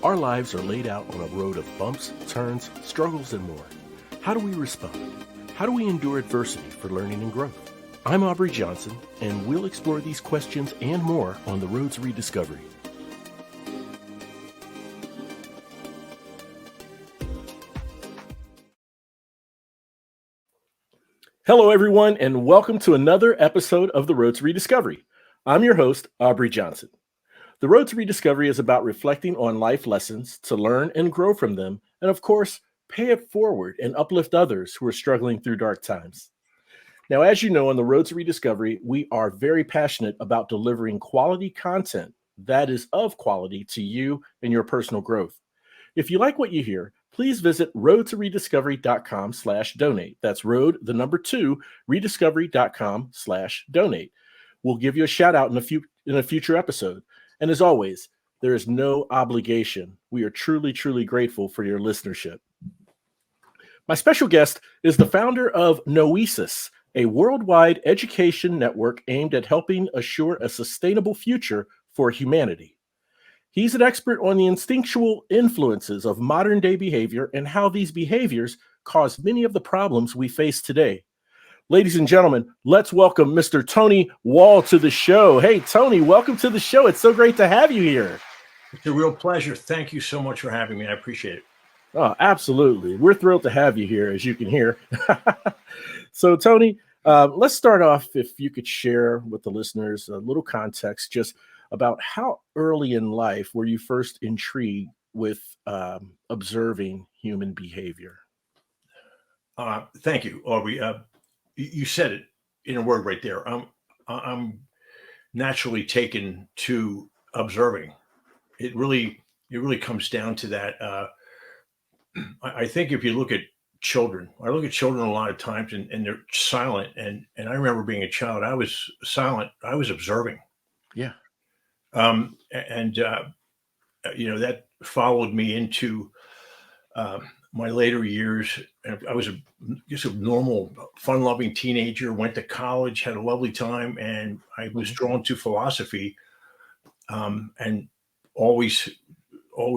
Our lives are laid out on a road of bumps, turns, struggles, and more. How do we respond? How do we endure adversity for learning and growth? I'm Aubrey Johnson, and we'll explore these questions and more on The Road to Rediscovery. Hello, everyone, and welcome to another episode of The Road to Rediscovery. I'm your host, Aubrey Johnson. The Road to Rediscovery is about reflecting on life lessons to learn and grow from them, and of course, pay it forward and uplift others who are struggling through dark times. Now, as you know, on The Road to Rediscovery, we are very passionate about delivering quality content that is of quality to you and your personal growth. If you like what you hear, please visit roadtorediscovery.com/donate. That's road, the number 2, rediscovery.com/donate. We'll give you a shout out in a future episode. And as always, there is no obligation. We are truly, truly grateful for your listenership. My special guest is the founder of Noesis, a worldwide education network aimed at helping assure a sustainable future for humanity. He's an expert on the instinctual influences of modern day behavior and how these behaviors cause many of the problems we face today. Ladies and gentlemen, let's welcome Mr. Tony Wall to the show. Hey, Tony, welcome to the show. It's so great to have you here. It's a real pleasure. Thank you so much for having me. I appreciate it. Oh, absolutely. We're thrilled to have you here, as you can hear. So, Tony, let's start off if you could share with the listeners a little context just about how early in life were you first intrigued with observing human behavior? Thank you, Aubrey. You said it in a word right there. I'm naturally taken to observing. It really comes down to that. I think if you look at children, I look at children a lot of times and they're silent. And I remember being a child, I was silent. I was observing. Yeah. That followed me into my later years. I was just a normal, fun-loving teenager, went to college, had a lovely time, and I was drawn to philosophy, and always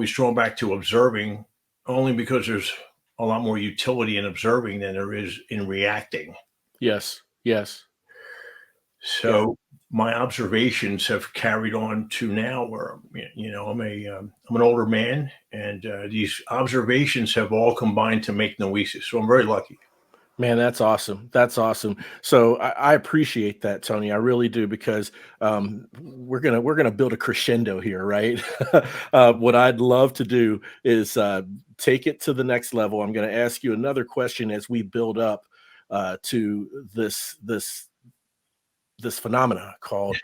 drawn back to observing, only because there's a lot more utility in observing than there is in reacting. Yes. So my observations have carried on to now where, I'm an older man, and these observations have all combined to make Noesis. So I'm very lucky. Man, that's awesome. That's awesome. So I appreciate that, Tony. I really do, because we're gonna build a crescendo here, right? What I'd love to do is take it to the next level. I'm going to ask you another question as we build up to this phenomena called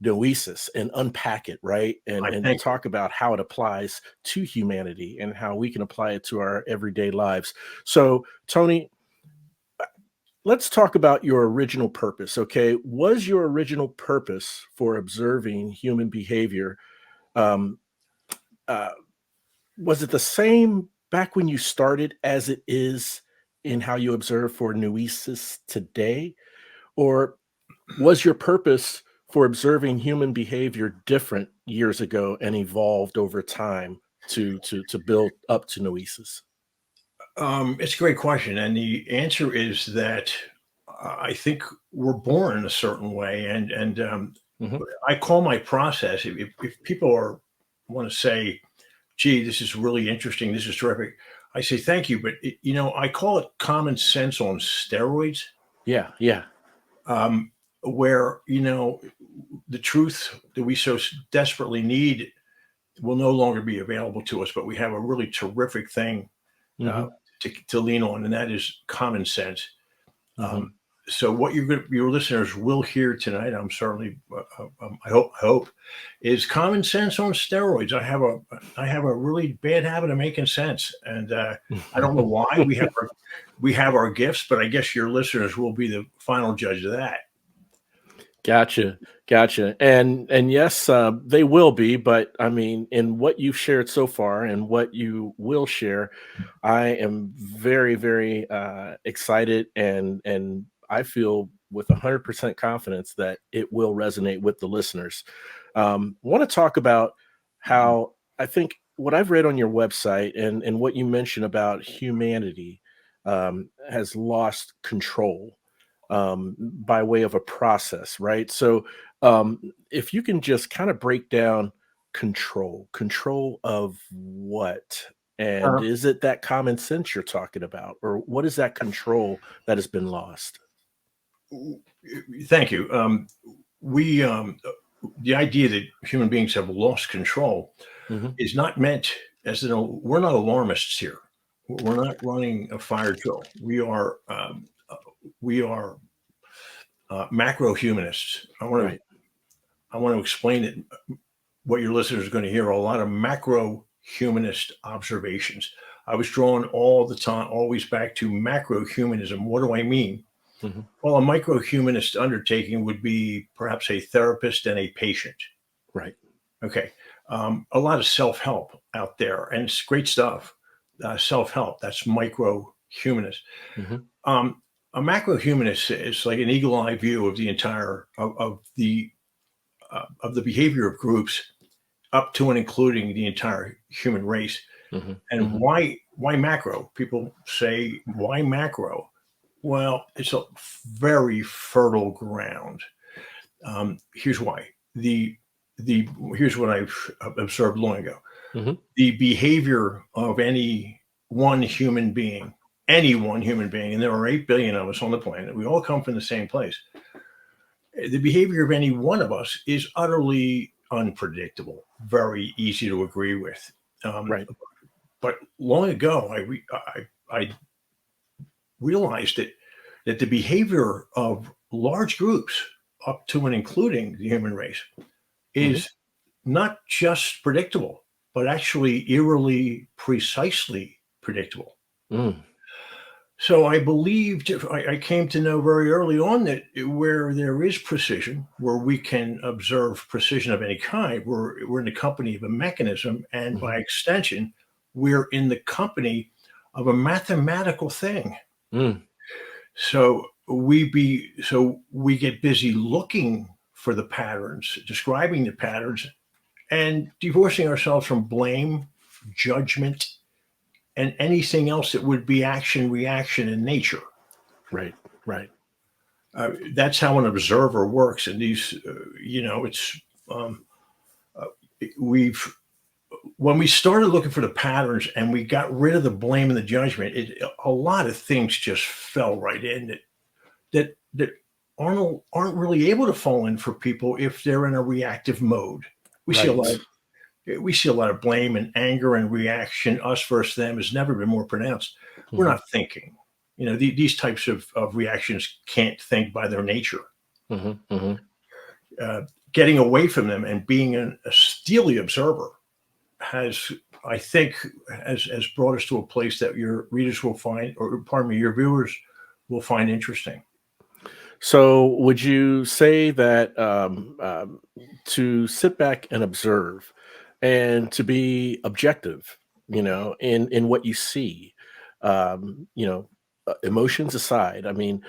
Noesis and unpack it, right? And talk about how it applies to humanity and how we can apply it to our everyday lives. So, Tony, let's talk about your original purpose, okay? Was your original purpose for observing human behavior, was it the same back when you started as it is in how you observe for Noesis today? Or was your purpose for observing human behavior different years ago and evolved over time to build up to Noesis? It's a great question. And the answer is that I think we're born in a certain way. And I call my process, if people want to say, gee, this is really interesting, this is terrific, I say, thank you. But, I call it common sense on steroids. Yeah. Where, the truth that we so desperately need will no longer be available to us, but we have a really terrific thing to lean on, and that is common sense. So what your listeners will hear tonight, I'm certainly, I hope, is common sense on steroids. I have a really bad habit of making sense, and I don't know why. We have our gifts, but I guess your listeners will be the final judge of that. Gotcha. And yes, they will be, but I mean, in what you've shared so far and what you will share, I am very, very excited, and I feel with 100% confidence that it will resonate with the listeners. I want to talk about how I think what I've read on your website and what you mentioned about humanity has lost control by way of a process, right? So, if you can just kind of break down control of what? And Uh, is it that common sense you're talking about, or what is that control that has been lost? Thank you. We The idea that human beings have lost control Hmm. is not meant as we're not alarmists here. We're not running a fire drill. We are macro humanists. Right. I want to explain it. What your listeners are going to hear are a lot of macro humanist observations. I was drawn all the time, always back to macro humanism. What do I mean? Hmm. Well, a micro humanist undertaking would be perhaps a therapist and a patient. Right. Okay. A lot of self help out there, and it's great stuff. Self help, that's micro humanist. Hmm. Um, a macro humanist is like an eagle eye view of the entire of the behavior of groups up to and including the entire human race. Hmm. And Hmm. why macro? People say, why macro? Well, it's a very fertile ground. Here's why. The Here's what I've observed long ago. Hmm. The behavior of any one human being, and there are 8 billion of us on the planet. We all come from the same place. The behavior of any one of us is utterly unpredictable, very easy to agree with. Um, Right. but long ago, I realized that the behavior of large groups, up to and including the human race, Hmm. is not just predictable, but actually eerily precisely predictable. Mm. So I came to know very early on that where there is precision, where we can observe precision of any kind, we're in the company of a mechanism, and by Hmm. extension, we're in the company of a mathematical thing. Mm. So we get busy looking for the patterns, describing the patterns, and divorcing ourselves from blame, judgment, and anything else that would be action reaction in nature. Right. Right. That's how an observer works. And it's um, uh, we've when we started looking for the patterns and we got rid of the blame and the judgment, a lot of things just fell right in that aren't really able to fall in for people if they're in a reactive mode. We see a Right. lot of we see a lot of blame and anger and reaction. Us versus them has never been more pronounced. We're Hmm. not thinking. These types of reactions can't think by their nature. Hmm. Hmm. Uh, Getting away from them and being a steely observer has, I think, has brought us to a place that your readers will find, or pardon me, your viewers will find interesting. So, would you say that to sit back and observe, and to be objective, in what you see, emotions aside, I mean,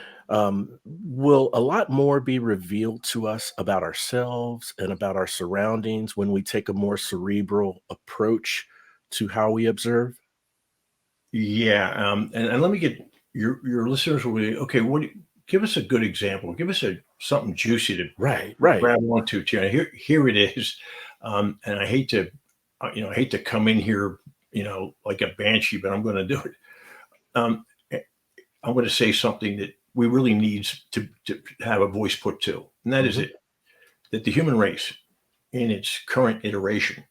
will a lot more be revealed to us about ourselves and about our surroundings when we take a more cerebral approach to how we observe? Yeah, and let me get your listeners will be okay. Give us a good example. Give us something juicy to Right, right. grab onto. Tiana. Here it is. And I hate to come in here, like a banshee, but I'm going to do it. Um, eh, I'm going to say something that we really need to have a voice put to, and that is Hmm. it: that the human race, in its current iteration,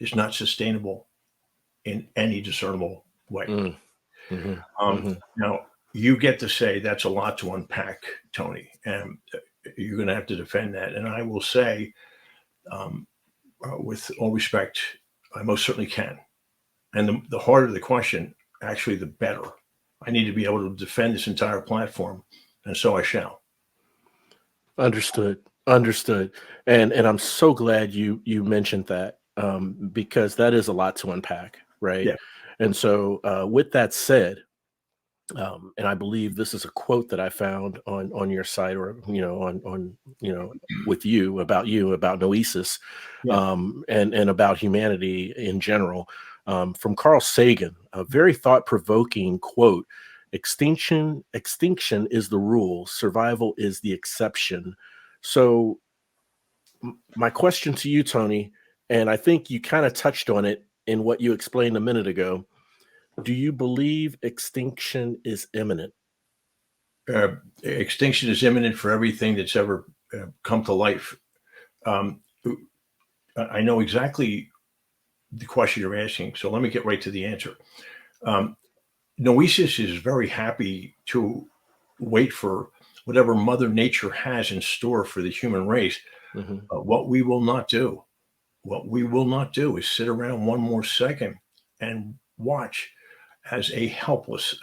is not sustainable in any discernible way. Mm, hmm. Um, Hmm. Now, you get to say that's a lot to unpack, Tony, and you're going to have to defend that. And I will say, um, with all respect, I most certainly can. And the harder the question, actually, the better. I need to be able to defend this entire platform, and so I shall. Understood. Understood. And I'm so glad you mentioned that, because that is a lot to unpack, right? Yeah. And so, with that said, And I believe this is a quote that I found on your site, or on with you about Noesis, Yeah. and about humanity in general, from Carl Sagan, a very thought-provoking quote: extinction is the rule, survival is the exception. So my question to you, Tony, and I think you kind of touched on it in what you explained a minute ago: do you believe extinction is imminent? Extinction is imminent for everything that's ever come to life. Um, I know exactly the question you're asking, so let me get right to the answer. Um, Noesis is very happy to wait for whatever Mother Nature has in store for the human race. Hmm. What we will not do is sit around one more second and watch as an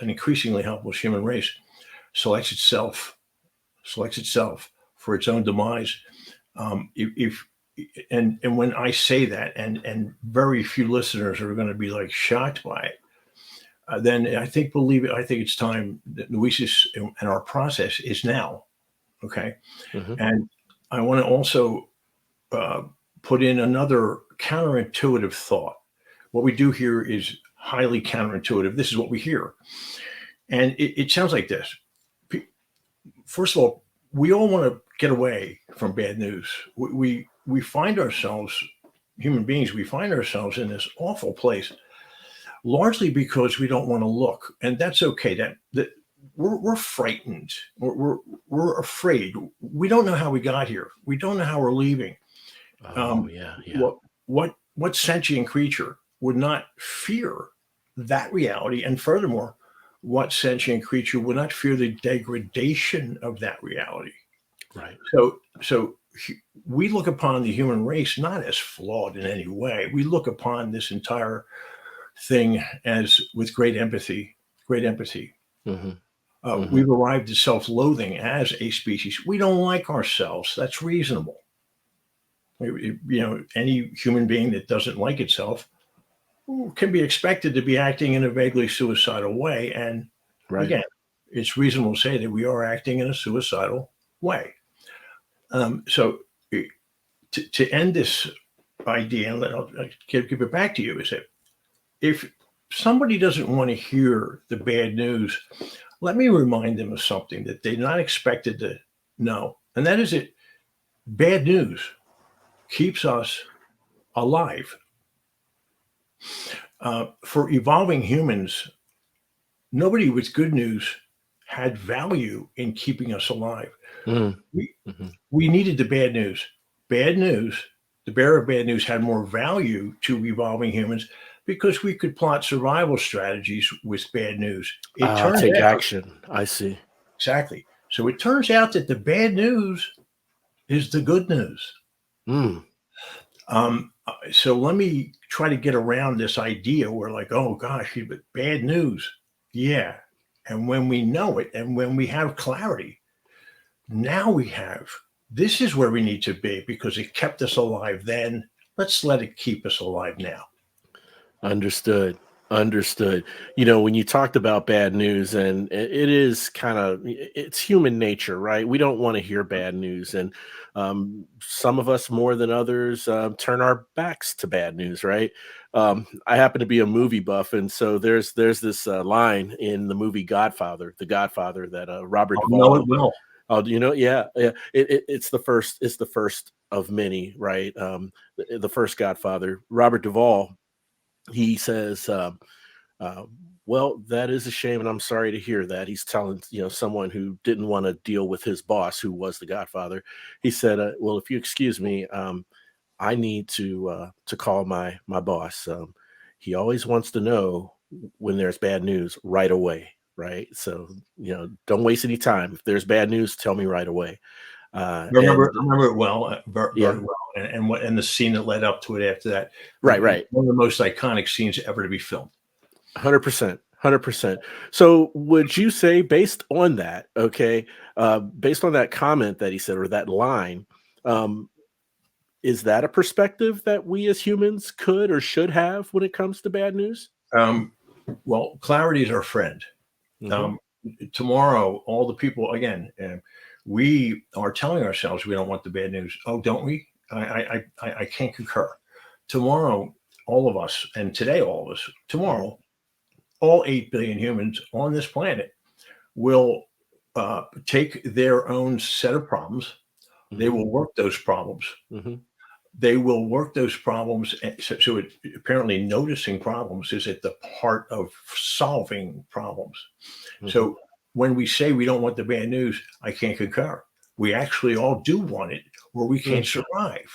increasingly helpless human race selects itself for its own demise. If and when I say that, and very few listeners are going to be like shocked by it, then believe it. I think it's time that Noesis and our process is now. Okay, Hmm. and I want to also uh, put in another counterintuitive thought. What we do here is highly counterintuitive. This is what we hear, and it sounds like this. First of all, we all want to get away from bad news. We find ourselves, human beings, we find ourselves in this awful place, largely because we don't want to look, and that's okay. That we're frightened. We're afraid. We don't know how we got here. We don't know how we're leaving. Oh, Um, yeah, yeah. what sentient creature would not fear that reality? And furthermore, what sentient creature would not fear the degradation of that reality? Right. So we look upon the human race not as flawed in any way. We look upon this entire thing as with great empathy. Great empathy. Hmm. We've arrived at self-loathing as a species. We don't like ourselves. That's reasonable. Any human being that doesn't like itself can be expected to be acting in a vaguely suicidal way. And Right. again, it's reasonable to say that we are acting in a suicidal way. So to end this idea, and I'll give it back to you, is that if somebody doesn't want to hear the bad news, let me remind them of something that they're not expected to know. And that is that bad news keeps us alive. For evolving humans, nobody with good news had value in keeping us alive. We, Mm-hmm. we needed the bad news. Bad news, the bearer of bad news had more value to evolving humans because we could plot survival strategies with bad news. It turns Take out, action. I see. exactly. So it turns out that the bad news is the good news. Mm. So let me try to get around this idea where, like, oh gosh, but bad news. Yeah. And when we know it and when we have clarity, now we have this is where we need to be because it kept us alive then. Let's let it keep us alive now. Understood. Understood. When you talked about bad news, and it is it's human nature, right? We don't want to hear bad news, and some of us more than others turn our backs to bad news, right? I happen to be a movie buff, and so there's this line in the movie Godfather, The Godfather, that Robert I'll know it Duvall. well. Oh, do you know? Yeah, yeah. It's the first. It's the first of many, right? The first Godfather, Robert Duvall. He says, uh, "Well, that is a shame, and I'm sorry to hear that." He's telling someone who didn't want to deal with his boss, who was the Godfather. He said, "Well, if you excuse me, I need to call my boss. He always wants to know when there's bad news right away." Right. So, don't waste any time. If there's bad news, tell me right away. And Remember it well, very yeah, well, and the scene that led up to it after that. right. One of the most iconic scenes ever to be filmed. 100%. 100%. So would you say, based on that, okay, based on that comment that he said, or that line, um, is that a perspective that we as humans could or should have when it comes to bad news? Um, well, clarity is our friend. Um, tomorrow, all the people again, we are telling ourselves we don't want the bad news. Oh, don't we? I can't concur. Tomorrow, all of us, and today, all of us, tomorrow, all 8 billion humans on this planet will take their own set of problems. They will work those problems. They will work those problems. So apparently, noticing problems is at the heart of solving problems. So when we say we don't want the bad news, I can't concur. We actually all do want it, or we can't survive.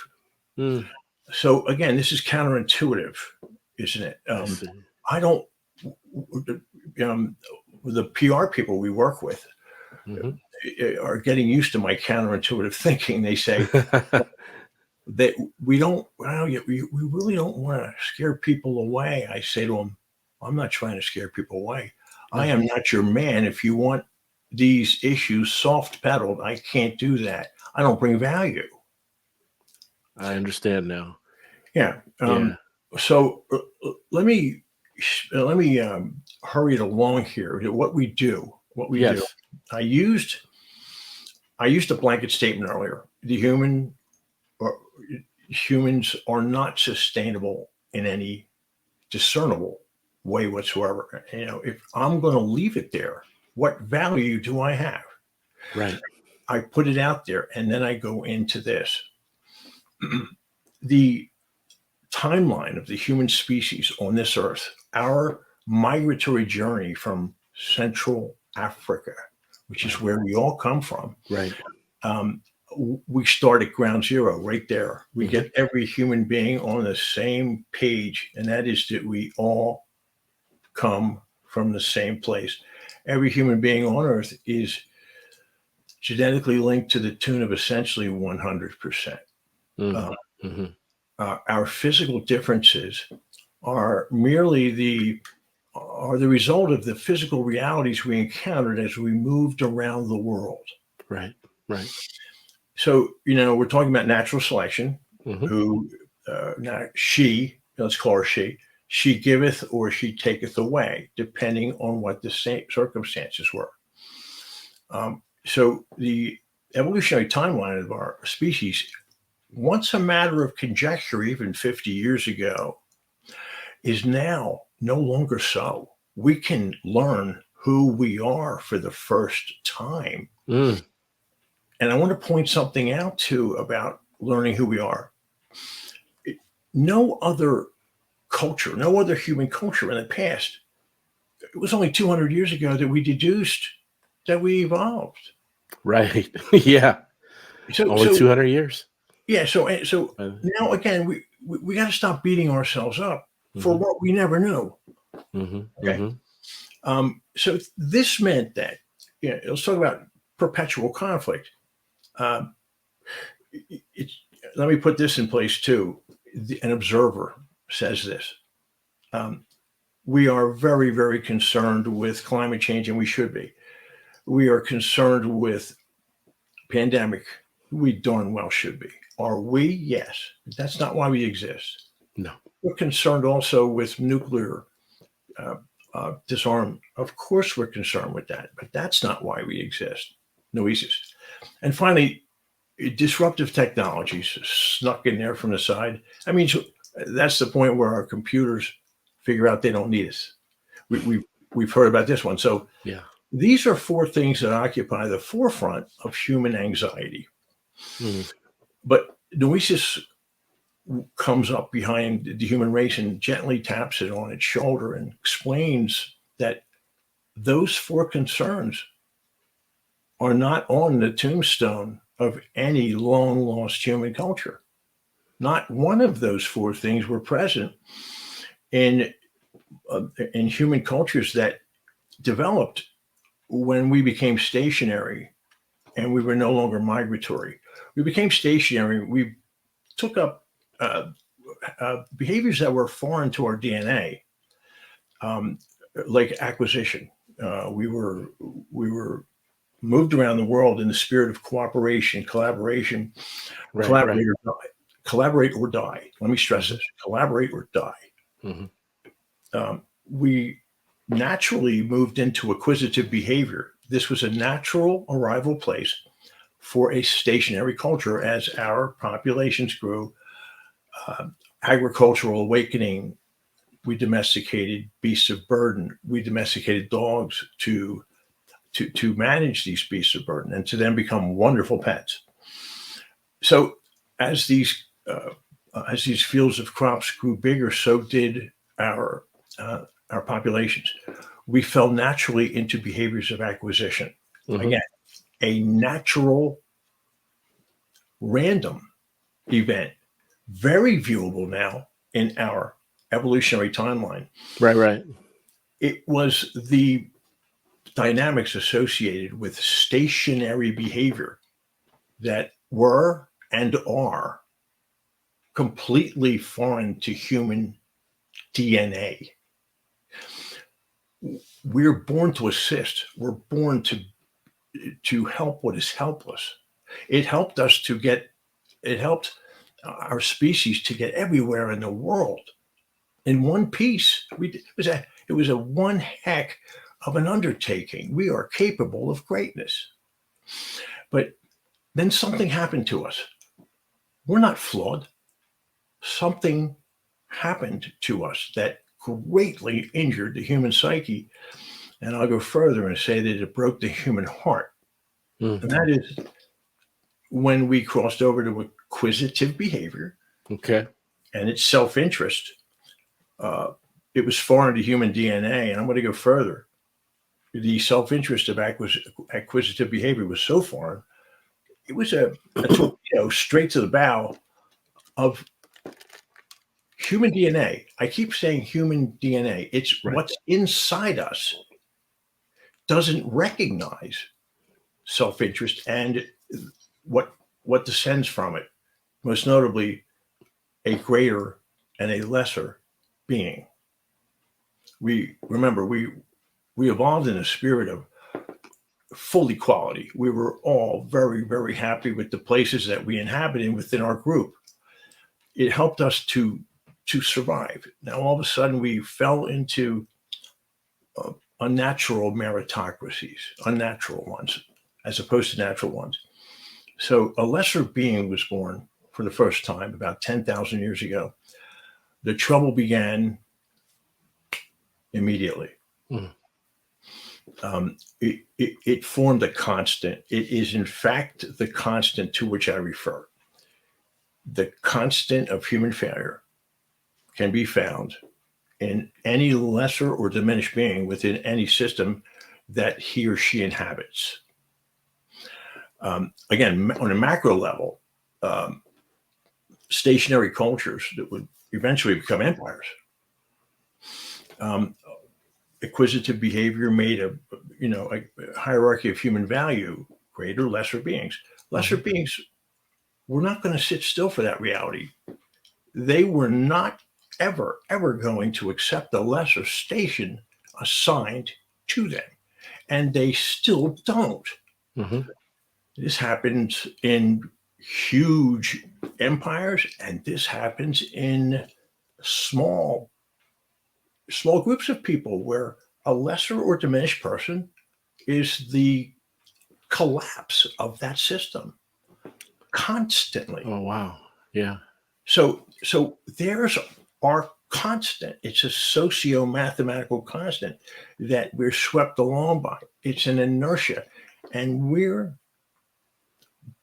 So again, this is counterintuitive, isn't it? I don't. The PR people we work with are getting used to my counterintuitive thinking. They say that we really don't want to scare people away. I say to them, I'm not trying to scare people away. I am not your man. If you want these issues soft pedaled, I can't do that. I don't bring value. I understand now. Yeah. So let me hurry it along here. What we do. I used a blanket statement earlier. Humans are not sustainable in any discernible way whatsoever. If I'm going to leave it there, what value do I have? Right. I put it out there, and then I go into this. The timeline of the human species on this earth, our migratory journey from Central Africa, which is where we all come from. Right. We start at ground zero right there. We get every human being on the same page, and that is that we all come from the same place. Every human being on earth is genetically linked to the tune of essentially 100%. Our physical differences are merely the result of the physical realities we encountered as we moved around the world. Right. So, we're talking about natural selection, who, she, let's call her she giveth or she taketh away, depending on what the circumstances were. So the evolutionary timeline of our species, once a matter of conjecture, even 50 years ago, is now no longer so. We can learn who we are for the first time. And I want to point something out too about learning who we are. No other culture, no other human culture in the past, it was only 200 years ago that we deduced that we evolved. Right. Yeah. Only 200 years. Yeah. So now again, we got to stop beating ourselves up for what we never knew. Okay. So this meant that, let's talk about perpetual conflict. Let me put this in place too. An observer says this. We are very, very concerned with climate change, and we should be. We are concerned with pandemic. We darn well should be. Are we? Yes. That's not why we exist. No. We're concerned also with nuclear disarmament. Of course, we're concerned with that, but that's not why we exist. Noesis. And finally, disruptive technologies snuck in there from the side. I mean, that's the point where our computers figure out they don't need us. We've heard about this one. So these are four things that occupy the forefront of human anxiety. But Noesis comes up behind the human race and gently taps it on its shoulder and explains that those four concerns are not on the tombstone of any long lost human culture. Not one of those four things were present in human cultures that developed when we became stationary and we were no longer migratory. We became stationary. We took up behaviors that were foreign to our DNA, like acquisition. We were moved around the world in the spirit of cooperation, collaboration, collaborate or die. Collaborate or die. Let me stress this: collaborate or die. We naturally moved into acquisitive behavior. This was a natural arrival place for a stationary culture as our populations grew. Agricultural awakening, we domesticated beasts of burden. We domesticated dogs to manage these beasts of burden and to then become wonderful pets. So as these fields of crops grew bigger, so did our populations. We fell naturally into behaviors of acquisition. Mm-hmm. Again, a natural, random event, very viewable now in our evolutionary timeline. Right. It was the dynamics associated with stationary behavior that were and are completely foreign to human DNA. We're born to assist. We're born to help what is helpless. It helped our species to get everywhere in the world in one piece. It was a one heck of an undertaking. We are capable of greatness. But then something happened to us. We're not flawed. Something happened to us that greatly injured the human psyche. And I'll go further and say that it broke the human heart. Mm-hmm. And that is when we crossed over to acquisitive behavior. Okay. And it's self-interest. It was foreign to human DNA. And I'm going to go further. The self-interest of acquisitive behavior was so foreign. It was a torpedo straight to the bow of human DNA. I keep saying human DNA. It's right. What's inside us doesn't recognize self-interest and what descends from it, most notably a greater and a lesser being. We evolved in a spirit of full equality. We were all very, very happy with the places that we inhabited within our group. It helped us to survive. Now, all of a sudden, we fell into unnatural meritocracies, unnatural ones, as opposed to natural ones. So a lesser being was born for the first time about 10,000 years ago. The trouble began immediately. Mm. It formed a constant. It is, in fact, the constant to which I refer. The constant of human failure can be found in any lesser or diminished being within any system that he or she inhabits. Again, on a macro level, stationary cultures that would eventually become empires. Acquisitive behavior made a hierarchy of human value, greater, lesser beings. Lesser mm-hmm. beings were not going to sit still for that reality. They were not ever going to accept the lesser station assigned to them. And they still don't. Mm-hmm. This happens in huge empires, and this happens in small groups of people where a lesser or diminished person is the collapse of that system constantly. Oh, wow. Yeah. So there's our constant. It's a socio-mathematical constant that we're swept along by. It's an inertia, and we're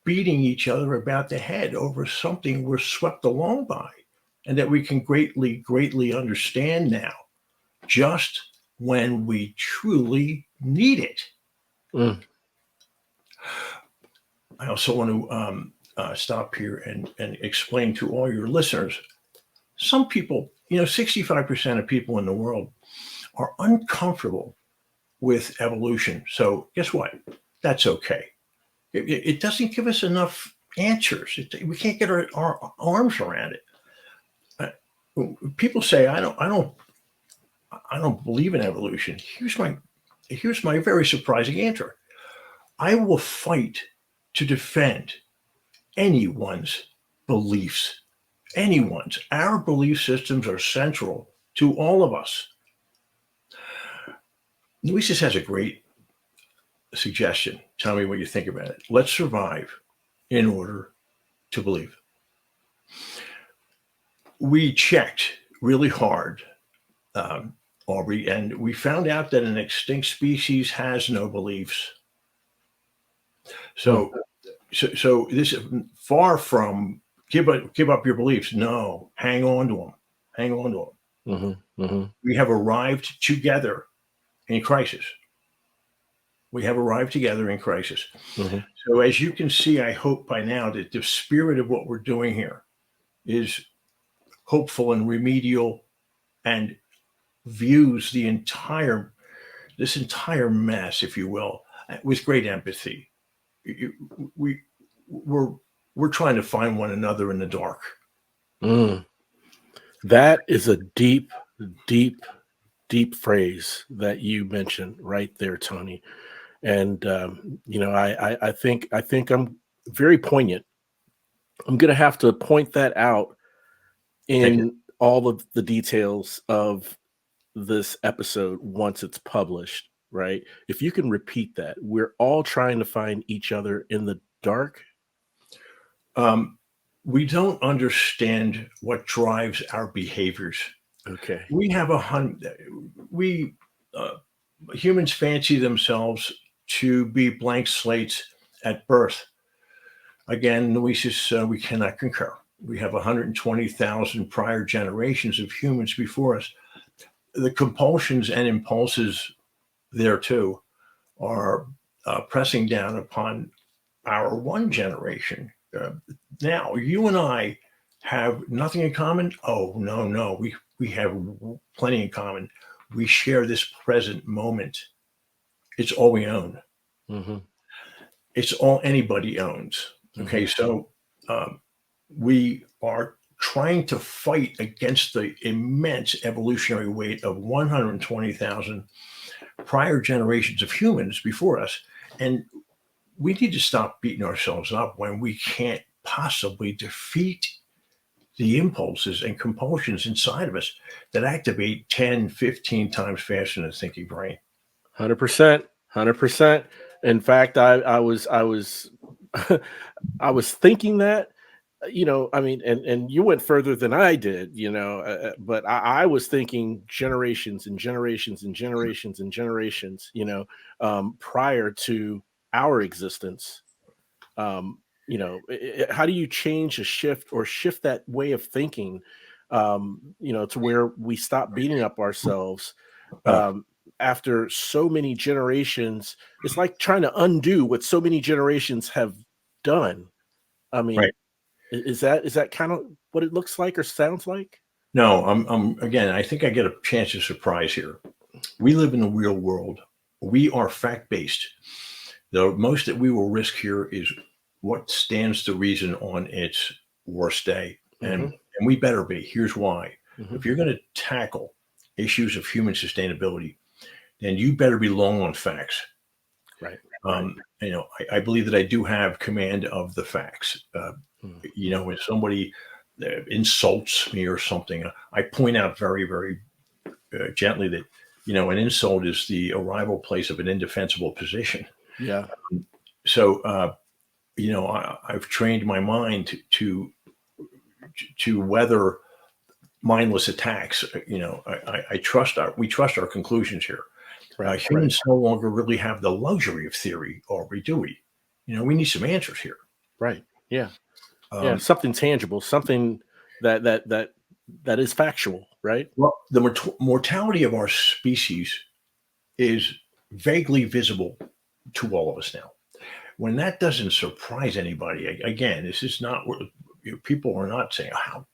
beating each other about the head over something we're swept along by, and that we can greatly understand now, just when we truly need it. Mm. I also want to stop here and explain to all your listeners, some people, 65% of people in the world are uncomfortable with evolution. So guess what? That's okay. It doesn't give us enough answers. We can't get our arms around it. People say, I don't believe in evolution. Here's my very surprising answer. I will fight to defend anyone's beliefs. Our belief systems are central to all of us. Noesis has a great suggestion. Tell me what you think about it. Let's survive in order to believe. We checked really hard, Aubrey, and we found out that an extinct species has no beliefs. Hmm. So this is far from give up your beliefs. No, hang on to them. Hang on to them. We have arrived together in crisis. We have arrived together in crisis. So as you can see, I hope by now that the spirit of what we're doing here is hopeful and remedial and views this entire mess, if you will, with great empathy. We're trying to find one another in the dark. That is a deep, deep, deep phrase that you mentioned right there, Tony. And I think I'm very poignant. I'm going to have to point that out in all of the details of this episode once it's published, right? If you can repeat that, we're all trying to find each other in the dark. We don't understand what drives our behaviors. Okay. We have humans fancy themselves to be blank slates at birth. Again, Noesis, we cannot concur. We have 120,000 prior generations of humans before us. The compulsions and impulses there too are pressing down upon our one generation. Now, you and I have nothing in common. Oh, no. We have plenty in common. We share this present moment. It's all we own. It's all anybody owns. Okay, so we are trying to fight against the immense evolutionary weight of 120,000 prior generations of humans before us. And we need to stop beating ourselves up when we can't possibly defeat the impulses and compulsions inside of us that activate 10, 15 times faster than the thinking brain. 100%. In fact, I was I was thinking that, I mean, and you went further than I did, but I was thinking generations and generations and generations and generations, prior to our existence. How do you change a shift that way of thinking, to where we stop beating up ourselves after so many generations? It's like trying to undo what so many generations have done. I mean, right. Is that kind of what it looks like or sounds like? No, again, I think I get a chance to surprise here. We live in the real world. We are fact-based. The most that we will risk here is what stands to reason on its worst day. And we better be. Here's why. If you're going to tackle issues of human sustainability, then you better be long on facts. Right. I believe that I do have command of the facts. When somebody insults me or something, I point out very, very gently that, an insult is the arrival place of an indefensible position. Yeah. So, I've trained my mind to weather mindless attacks. We trust our conclusions here. Right. Humans no longer really have the luxury of theory, or do we? We need some answers here. Right. Yeah. Something tangible, something that is factual, right? Well, the mortality of our species is vaguely visible to all of us now. When that doesn't surprise anybody, again, this is not what people are not saying, how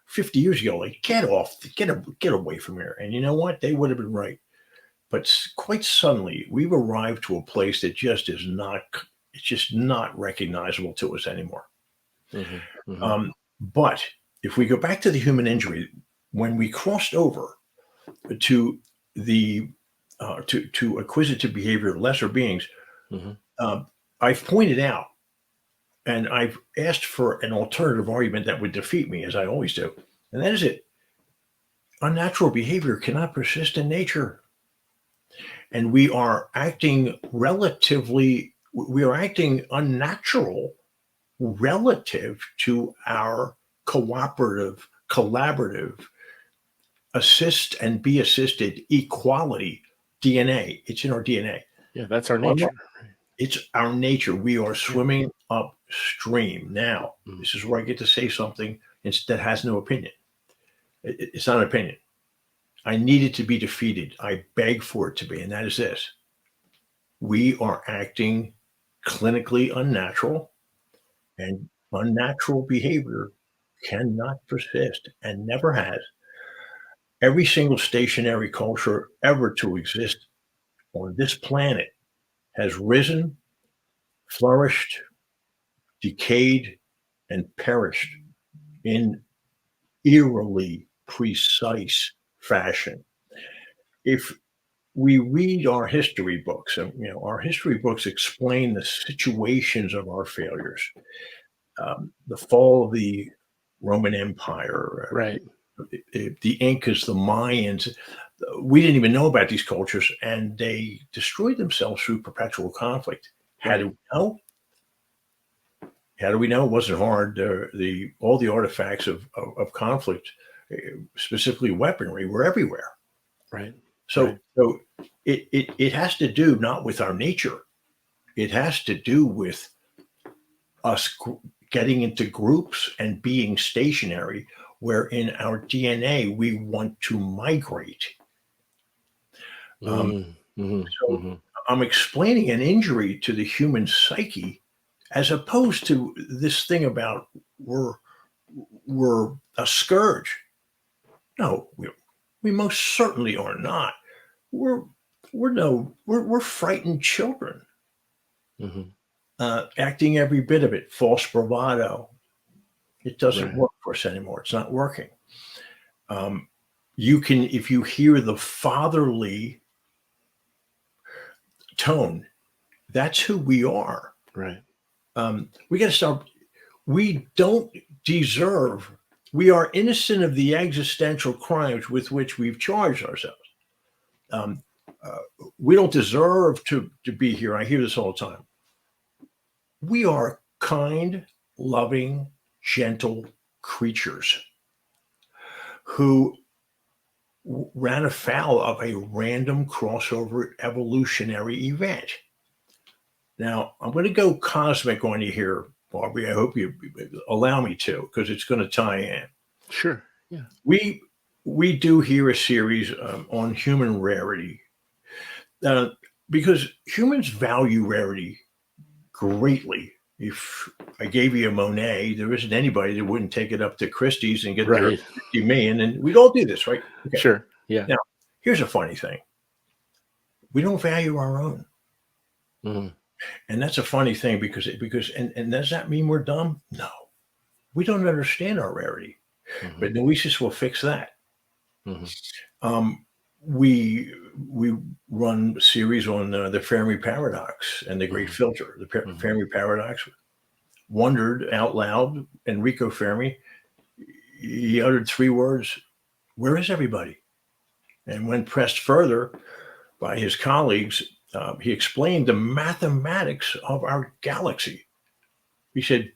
50 years ago, like, get away from here. And you know what? They would have been right. But quite suddenly, we've arrived to a place that it's just not recognizable to us anymore. But if we go back to the human injury, when we crossed over to the to acquisitive behavior, lesser beings, I've pointed out, and I've asked for an alternative argument that would defeat me, as I always do, and that is it. Unnatural behavior cannot persist in nature. and we are acting unnatural relative to our collaborative, assist and be assisted equality DNA. It's in our DNA. Yeah, that's our nature. It's our nature. We are swimming upstream. Now, this is where I get to say something that has no opinion. It's not an opinion. I need it to be defeated. I beg for it to be, and that is this. We are acting clinically unnatural, and unnatural behavior cannot persist and never has. Every single stationary culture ever to exist on this planet has risen, flourished, decayed, and perished in eerily precise fashion. If we read our history books, and our history books explain the situations of our failures, the fall of the Roman Empire, Right. the Incas, the Mayans. We didn't even know about these cultures, and they destroyed themselves through perpetual conflict. How do we know? How do we know? It wasn't hard. All the artifacts of conflict, specifically weaponry, were everywhere. Right. So it has to do not with our nature. It has to do with us getting into groups and being stationary, where in our DNA we want to migrate. I'm explaining an injury to the human psyche, as opposed to this thing about we're a scourge. No, we most certainly are not. We're frightened children, acting every bit of it. False bravado. It doesn't work for us anymore. It's not working. You can, if you hear the fatherly tone, that's who we are. Right. We got to stop. We don't deserve. We are innocent of the existential crimes with which we've charged ourselves. We don't deserve to be here. I hear this all the time. We are kind, loving, gentle creatures who ran afoul of a random crossover evolutionary event. Now, I'm going to go cosmic on you here, Barbie. I hope you allow me to, because it's going to tie in. Sure. Yeah. We do here a series on human rarity, because humans value rarity greatly. If I gave you a Monet, there isn't anybody that wouldn't take it up to Christie's and get their 50 million, and we'd all do this, right? Okay. Sure. Yeah. Now, here's a funny thing. We don't value our own. And that's a funny thing because does that mean we're dumb? No. We don't understand our rarity. But Noesis will fix that. We run a series on the Fermi paradox and the great filter. The Fermi paradox wondered out loud. Enrico Fermi, he uttered 3 words: "Where is everybody?" And when pressed further by his colleagues, he explained the mathematics of our galaxy. He said,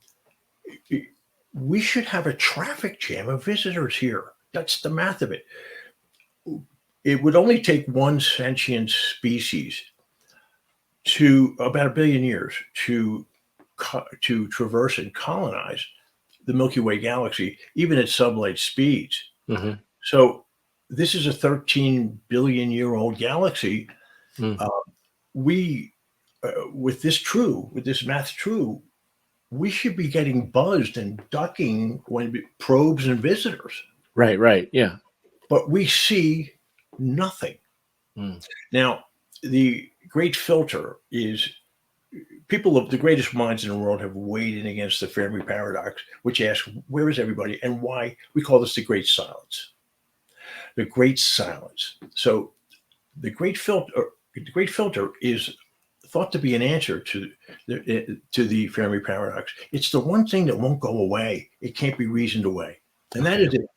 we should have a traffic jam of visitors here. That's the math of it. It would only take one sentient species to about 1 billion years to traverse and colonize the Milky Way galaxy, even at sublight speeds. So this is a 13 billion year old galaxy. With this math true, we should be getting buzzed and ducking when probes and visitors. Right. Yeah. But we see nothing. Now, the great filter is people of the greatest minds in the world have weighed in against the Fermi paradox, which asks, where is everybody and why? We call this the great silence. The great silence. So the great filter is thought to be an answer to the Fermi paradox. It's the one thing that won't go away. It can't be reasoned away. And that is it.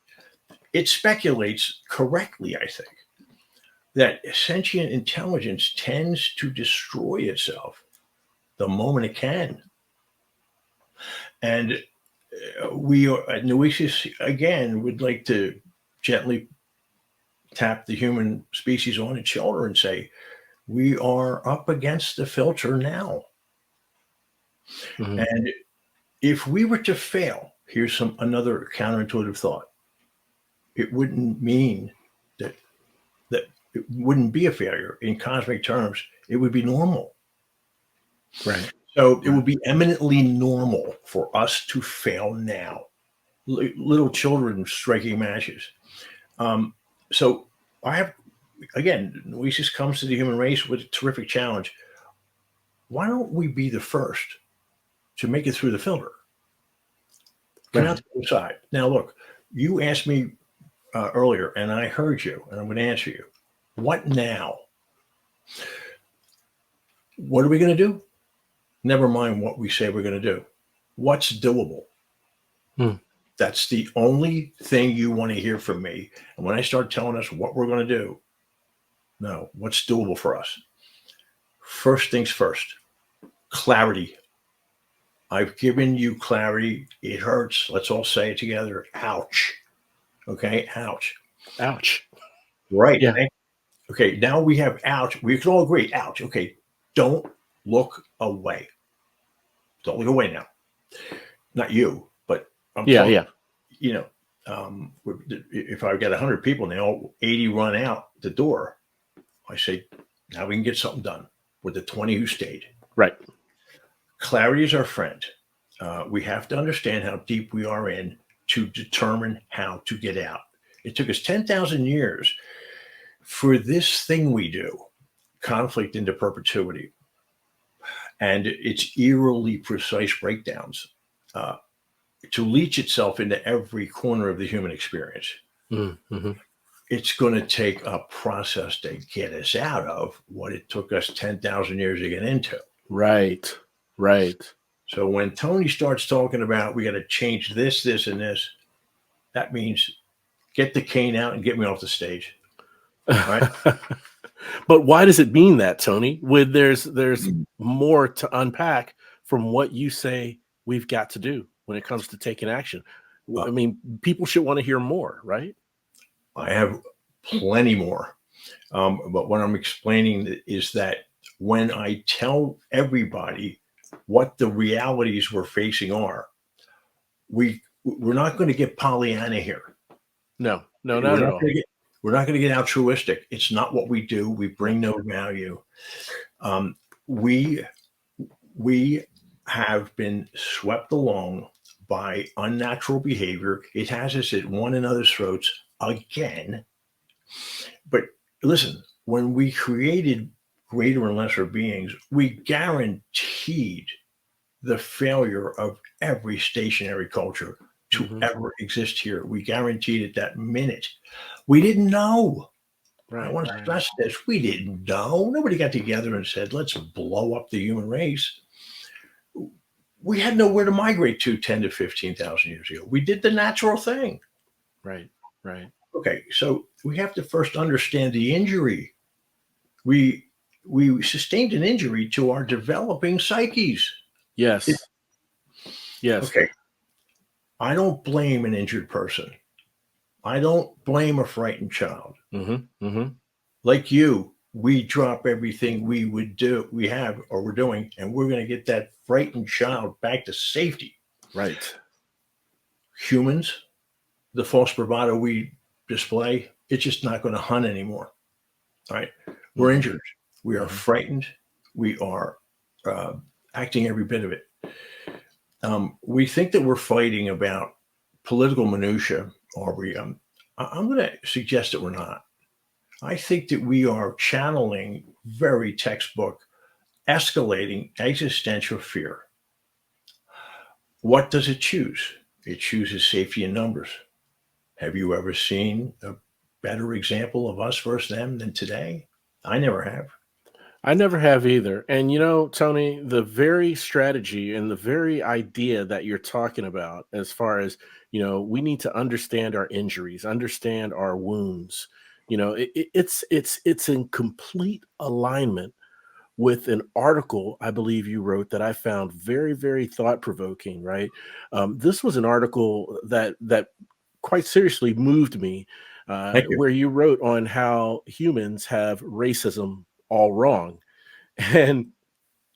It speculates correctly, I think, that sentient intelligence tends to destroy itself the moment it can. And we at Noesis, again, would like to gently tap the human species on its shoulder and say, we are up against the filter now. Mhm. And if we were to fail, here's another counterintuitive thought. It wouldn't mean that it wouldn't be a failure in cosmic terms. It would be normal. Right. So it would be eminently normal for us to fail now. Little children striking matches. So I have, again, Noesis comes to the human race with a terrific challenge. Why don't we be the first to make it through the filter? Come out to the other side. Now, look, you asked me earlier, and I heard you, and I'm going to answer you. What now? What are we going to do? Never mind what we say we're going to do. What's doable? That's the only thing you want to hear from me. And when I start telling us what we're going to do, no, what's doable for us? First things first, clarity. I've given you clarity. It hurts. Let's all say it together. Ouch. Okay. Ouch. Ouch. Right. Yeah. Okay. Now we have ouch. We can all agree. Ouch. Okay. Don't look away. Don't look away now. Not you, but I'm talking, Yeah. you know, if I've got 100 people now, 80 run out the door, I say, now we can get something done with the 20 who stayed. Right. Clarity is our friend. We have to understand how deep we are in to determine how to get out. It took us 10,000 years for this thing we do, conflict into perpetuity, and its eerily precise breakdowns, to leach itself into every corner of the human experience. Mm-hmm. It's going to take a process to get us out of what it took us 10,000 years to get into. Right. Right. So when Tony starts talking about we got to change this, this, and this, that means get the cane out and get me off the stage. Right? But why does it mean that, Tony? When there's more to unpack from what you say we've got to do when it comes to taking action. I mean, people should want to hear more, right? I have plenty more. But what I'm explaining is that when I tell everybody what the realities we're facing are, we're not going to get Pollyanna here. No, not at all. We're not going to get altruistic. It's not what we do. We bring no value. We have been swept along by unnatural behavior. It has us at one another's throats again. But listen, when we created greater and lesser beings, we guaranteed the failure of every stationary culture to ever exist here. We guaranteed it that minute. We didn't know. Right, I want to stress this. We didn't know. Nobody got together and said, let's blow up the human race. We had nowhere to migrate to 10 to 15,000 years ago. We did the natural thing. Right. Okay, so we have to first understand the injury. We sustained an injury to our developing psyches. Yes. Okay. I don't blame an injured person. I don't blame a frightened child. Like you, we drop everything we're doing, and we're going to get that frightened child back to safety. Right. Humans, the false bravado we display, it's just not going to hunt anymore. All right. We're injured. We are frightened. We are acting every bit of it. We think that we're fighting about political minutia, Aubrey. I'm going to suggest that we're not. I think that we are channeling very textbook, escalating existential fear. What does it choose? It chooses safety in numbers. Have you ever seen a better example of us versus them than today? I never have. I never have either. And Tony, the very strategy and the very idea that you're talking about, as far as, we need to understand our injuries, understand our wounds, It's in complete alignment with an article I believe you wrote that I found very, very thought provoking. Right, this was an article that quite seriously moved me, Thank you. where you wrote on how humans have racism all wrong, and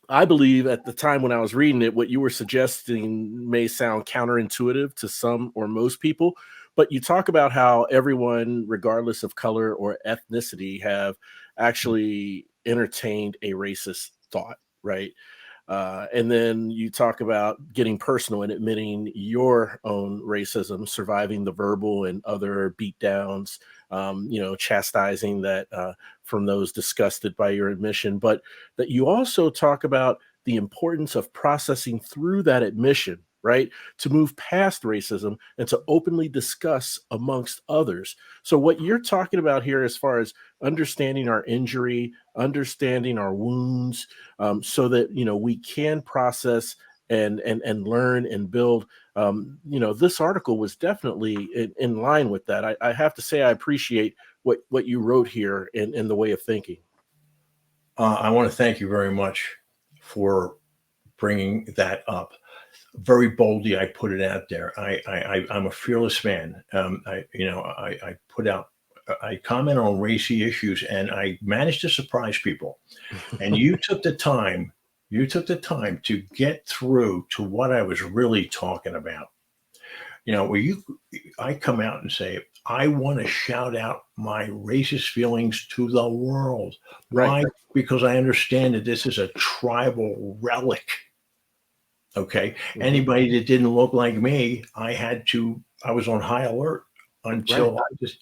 I believe at the time when I was reading it, what you were suggesting may sound counterintuitive to some or most people, but you talk about how everyone, regardless of color or ethnicity, have actually entertained a racist thought, right? And then you talk about getting personal and admitting your own racism, surviving the verbal and other beatdowns, chastising that from those disgusted by your admission. But that you also talk about the importance of processing through that admission, right? To move past racism and to openly discuss amongst others. So, what you're talking about here, as far as understanding our injury, understanding our wounds, so that we can process and learn and build. This article was definitely in line with that. I have to say I appreciate what you wrote here in the way of thinking. I want to thank you very much for bringing that up. Very boldly, I put it out there. I'm a fearless man. I put out, I comment on racy issues, and I managed to surprise people. And you took the time. You took the time to get through to what I was really talking about. I come out and say, I want to shout out my racist feelings to the world. Right. Why? Because I understand that this is a tribal relic. Okay. Mm-hmm. Anybody that didn't look like me, I was on high alert until I just,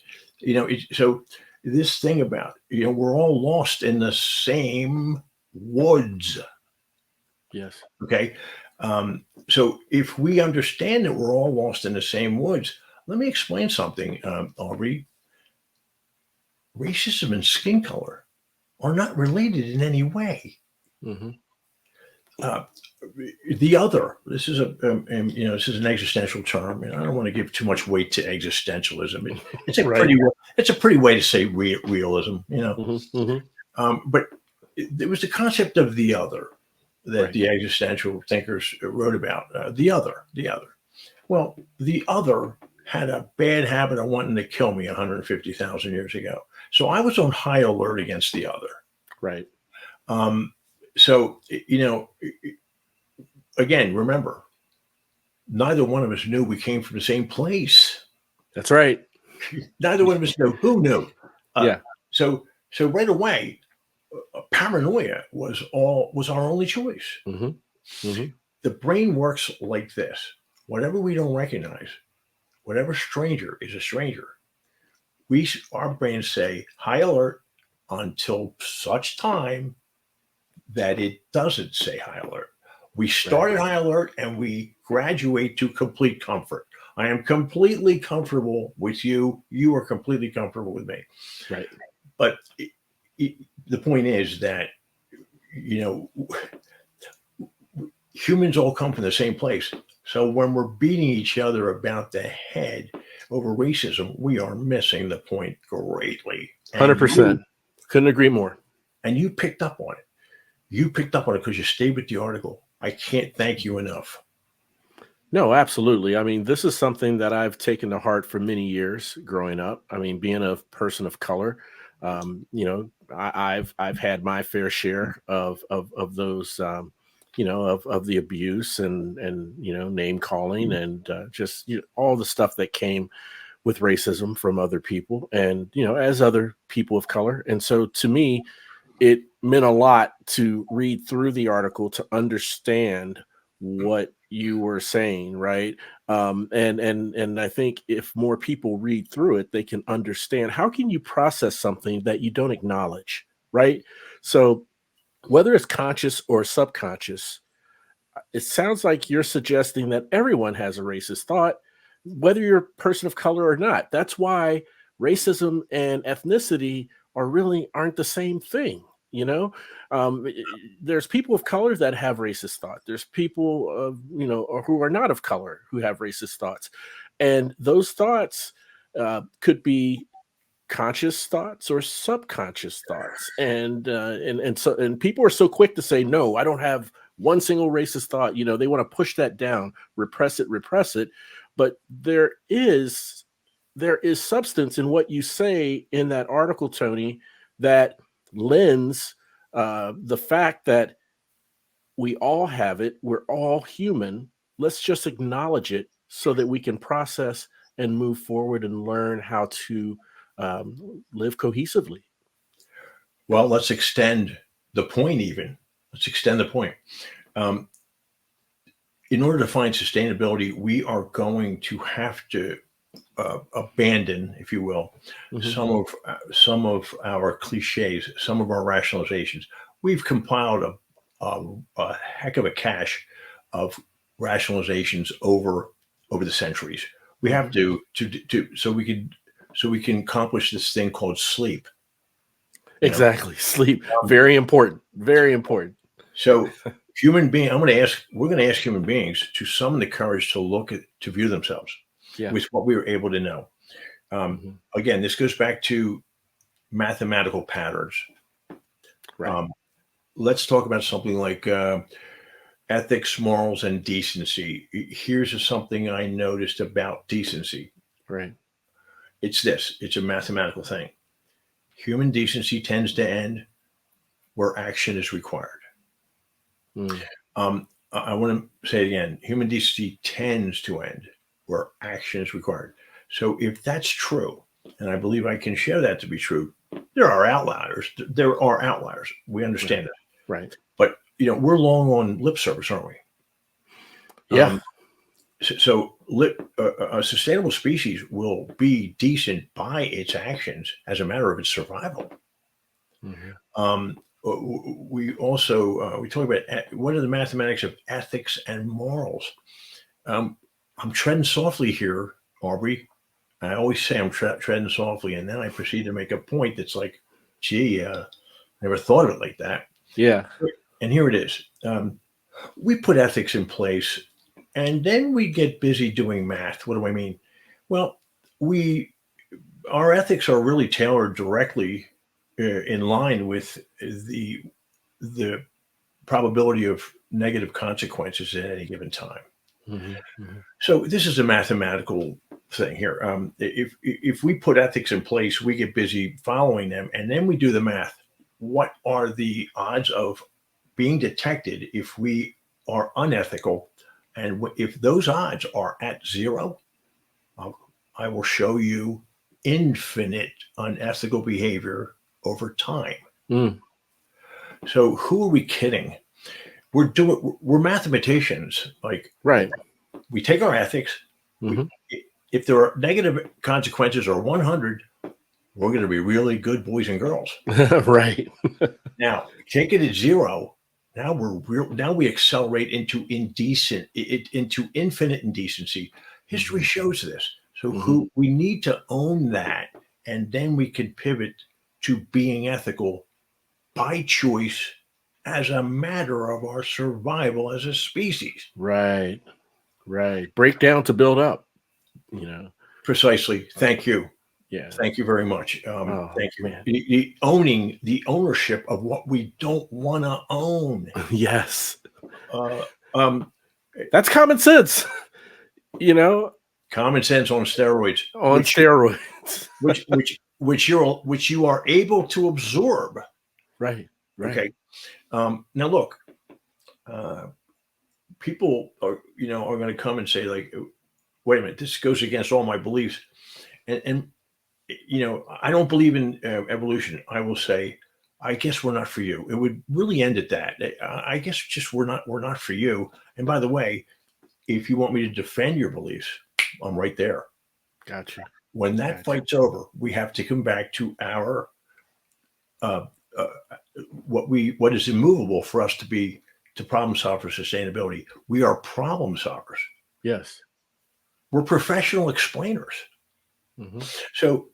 so this thing about, we're all lost in the same woods. Yes. Okay. So if we understand that we're all lost in the same woods, let me explain something, Aubrey. Racism and skin color are not related in any way. Mm-hmm. The other, this is this is an existential term, and I don't want to give too much weight to existentialism. It's a Right. pretty way to say realism, Mm-hmm. Mm-hmm. But there was the concept of the other that Right. the existential thinkers wrote about. The other. Well, the other had a bad habit of wanting to kill me 150,000 years ago. So I was on high alert against the other. Right. So, again, remember, neither one of us knew we came from the same place. That's right. Neither one of us knew. Who knew? Yeah. So right away, paranoia was our only choice. Mm-hmm. Mm-hmm. The brain works like this. Whatever we don't recognize, whatever stranger is a stranger, our brains say high alert until such time that it doesn't say high alert. We start at high alert and we graduate to complete comfort. I am completely comfortable with you. You are completely comfortable with me. Right. But the point is that, humans all come from the same place. So when we're beating each other about the head over racism, we are missing the point greatly. 100%. Couldn't agree more. And you picked up on it. You picked up on it because you stayed with the article. I can't thank you enough. No, absolutely. I mean, this is something that I've taken to heart for many years growing up. I mean, being a person of color, I've had my fair share of those, of the abuse and name calling and just all the stuff that came with racism from other people and as other people of color. And so to me, it meant a lot to read through the article to understand what you were saying, right? And I think if more people read through it, they can understand how can you process something that you don't acknowledge, right? So whether it's conscious or subconscious, it sounds like you're suggesting that everyone has a racist thought, whether you're a person of color or not. That's why racism and ethnicity aren't the same thing. There's people of color that have racist thought. There's people who are not of color who have racist thoughts, and those thoughts could be conscious thoughts or subconscious thoughts, and people are so quick to say, no, I don't have one single racist thought. They want to push that down, repress it, but there is substance in what you say in that article, Tony, that lends the fact that we all have it, we're all human. Let's just acknowledge it so that we can process and move forward and learn how to live cohesively. Well, let's extend the point even. Let's extend the point. In order to find sustainability, we are going to have to abandon, if you will, some of our cliches, some of our rationalizations. We've compiled a heck of a cache of rationalizations over the centuries. We have to so we can accomplish this thing called sleep. Exactly. Sleep. Very important. Very important. So we're going to ask human beings to summon the courage to view themselves with what we were able to know. Again, this goes back to mathematical patterns. Right. Let's talk about something like ethics, morals, and decency. Here's something I noticed about decency. Right. It's a mathematical thing. Human decency tends to end where action is required. I want to say it again. Human decency tends to end where action is required. So if that's true, and I believe I can show that to be true, there are outliers. We understand that. Right. But we're long on lip service, aren't we? Yeah. So a sustainable species will be decent by its actions as a matter of its survival. We also we talk about what are the mathematics of ethics and morals. I'm treading softly here, Aubrey. I always say I'm treading softly, and then I proceed to make a point that's like, gee, never thought of it like that. Yeah. And here it is. We put ethics in place, and then we get busy doing math. What do I mean? Well, our ethics are really tailored directly in line with the probability of negative consequences at any given time. So this is a mathematical thing here. If we put ethics in place, we get busy following them, and then we do the math. What are the odds of being detected if we are unethical? And if those odds are at zero, I will show you infinite unethical behavior over time. So who are we kidding? We're mathematicians. Like, right. We take our ethics. If there are negative consequences or 100, we're going to be really good boys and girls. Right. Now, take it at zero. Now we accelerate into infinite indecency. History shows this. So we need to own that, and then we can pivot to being ethical by choice as a matter of our survival as a species. Right. Break down to build up. Precisely. Thank you. Yeah. Thank you very much. Thank you. Man. Owning the ownership of what we don't want to own. Yes. That's common sense. Common sense on steroids. Which you are able to absorb. Right. Okay. Now look, people are going to come and say, like, wait a minute, this goes against all my beliefs, and I don't believe in evolution. I will say, I guess we're not for you. It would really end at that. I guess just we're not for you. And by the way, if you want me to defend your beliefs, I'm right there. Gotcha. When that fight's over, we have to come back to our what is immovable for us to problem solve for sustainability. We are problem solvers. Yes. We're professional explainers. So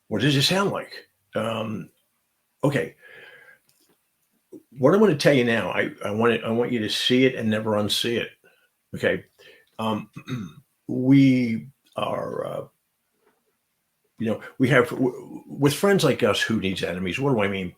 what does it sound like? Okay. What I'm going to tell you now, I want you to see it and never unsee it. Okay. We are, we have with friends like us, who needs enemies? What do I mean?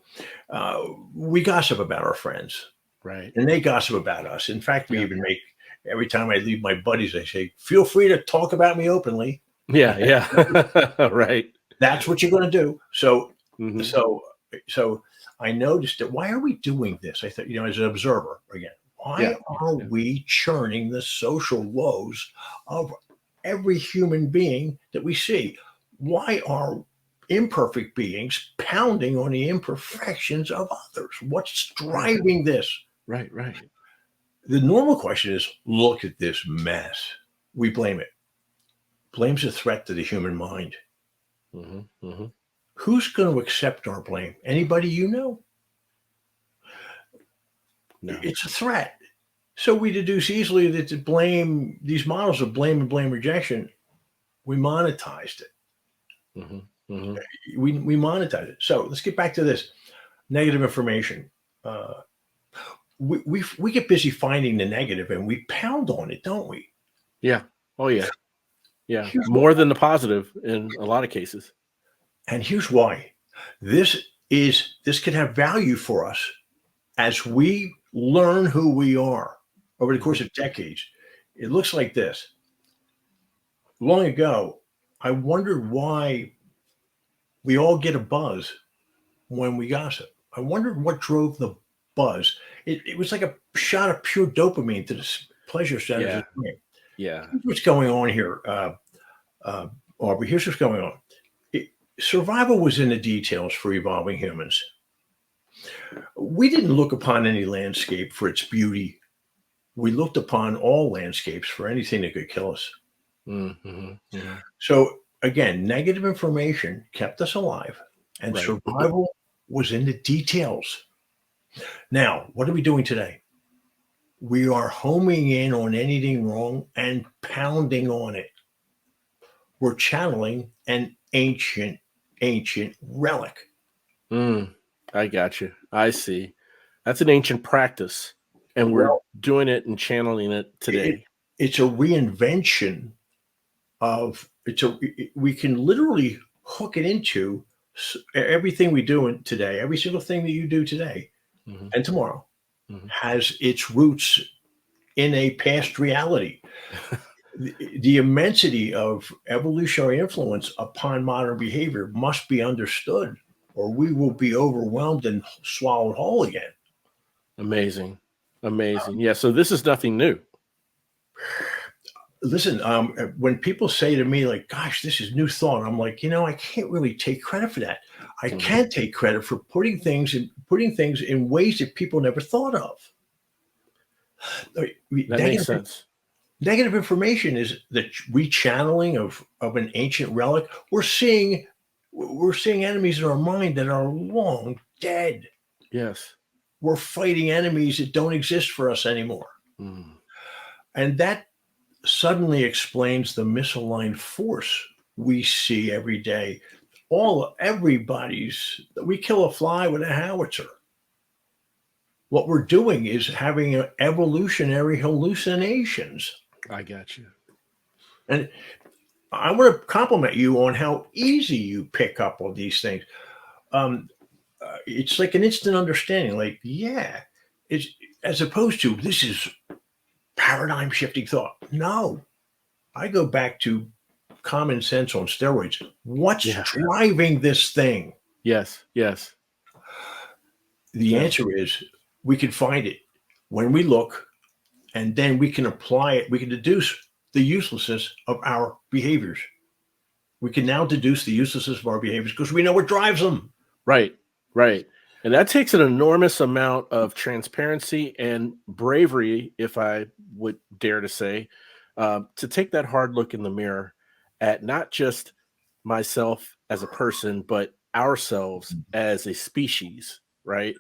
We gossip about our friends, Right. and they gossip about us. In fact, we Yeah. even make, every time I leave my buddies, I say, feel free to talk about me openly. Yeah. Yeah. Right. That's what you're going to do. So, Mhm. so, so I noticed that. Why are we doing this? I thought, as an observer again, why Yeah. are Yeah. we churning the social woes of every human being that we see? Why are imperfect beings pounding on the imperfections of others? What's Right. driving this? Right. Right. The normal question is, look at this mess. We blame it. Blame's a threat to the human mind. Mhm. Mhm. Who's going to accept our blame? Anybody you know? No. It's a threat. So we deduce easily that to blame, these models of blame and blame rejection, we monetized it. Mhm. Mhm. We monetize it. So let's get back to this negative information. Uh, we get busy finding the negative and we pound on it, don't we? Yeah. Oh yeah. Yeah. Here's what, More than the positive in a lot of cases. and here's why. This can have value for us as we learn who we are over the course Mhm. of decades. It looks like this. Long ago, I wondered why we all get a buzz when we gossip. I wondered what drove the buzz. It was like a shot of pure dopamine to the pleasure centers of Yeah. the brain. Yeah. Here's what's going on here, Aubrey. Here's what's going on. It, Survival was in the details for evolving humans. We didn't look upon any landscape for its beauty. We looked upon all landscapes for anything that could kill us. Mhm. Mhm. So again, negative information kept us alive, and Right. survival was in the details. Now, what are we doing today? We are homing in on anything wrong and pounding on it. We're channeling an ancient relic. Mm, I got you. I see. That's an ancient practice, and we're Well, doing it and channeling it it, today. it's a reinvention of we can literally hook it into everything we do today. Every single thing that you do today Mhm. and tomorrow Mhm. has its roots in a past reality. The immensity of evolutionary influence upon modern behavior must be understood, or we will be overwhelmed and swallowed whole again. Amazing. Amazing. Yeah, so this is nothing new. Listen, when people say to me, like, gosh, this is new thought, I'm like, I can't really take credit for that. I Mhm. can take credit for putting things in ways that people never thought of. That makes Negative sense. Negative information is the rechanneling of an ancient relic. We're seeing enemies in our mind that are long dead. Yes. We're fighting enemies that don't exist for us anymore. Mm. And that suddenly explains the misaligned force we see every day. We kill a fly with a howitzer. What we're doing is having evolutionary hallucinations. I got you. And I want to compliment you on how easy you pick up on these things. Um, it's like an instant understanding. Like, yeah, it's as opposed to this is paradigm shifting thought. No, I go back to common sense on steroids. What's Yeah. driving this thing? Yes. Yes. The Yeah. answer is we can find it when we look, and then we can apply it. We can deduce the uselessness of our behaviors. We can now deduce the uselessness of our behaviors because we know what drives them. Right. Right. And that takes an enormous amount of transparency and bravery, if I would dare to say, to take that hard look in the mirror at not just myself as a person, but ourselves as a species, right?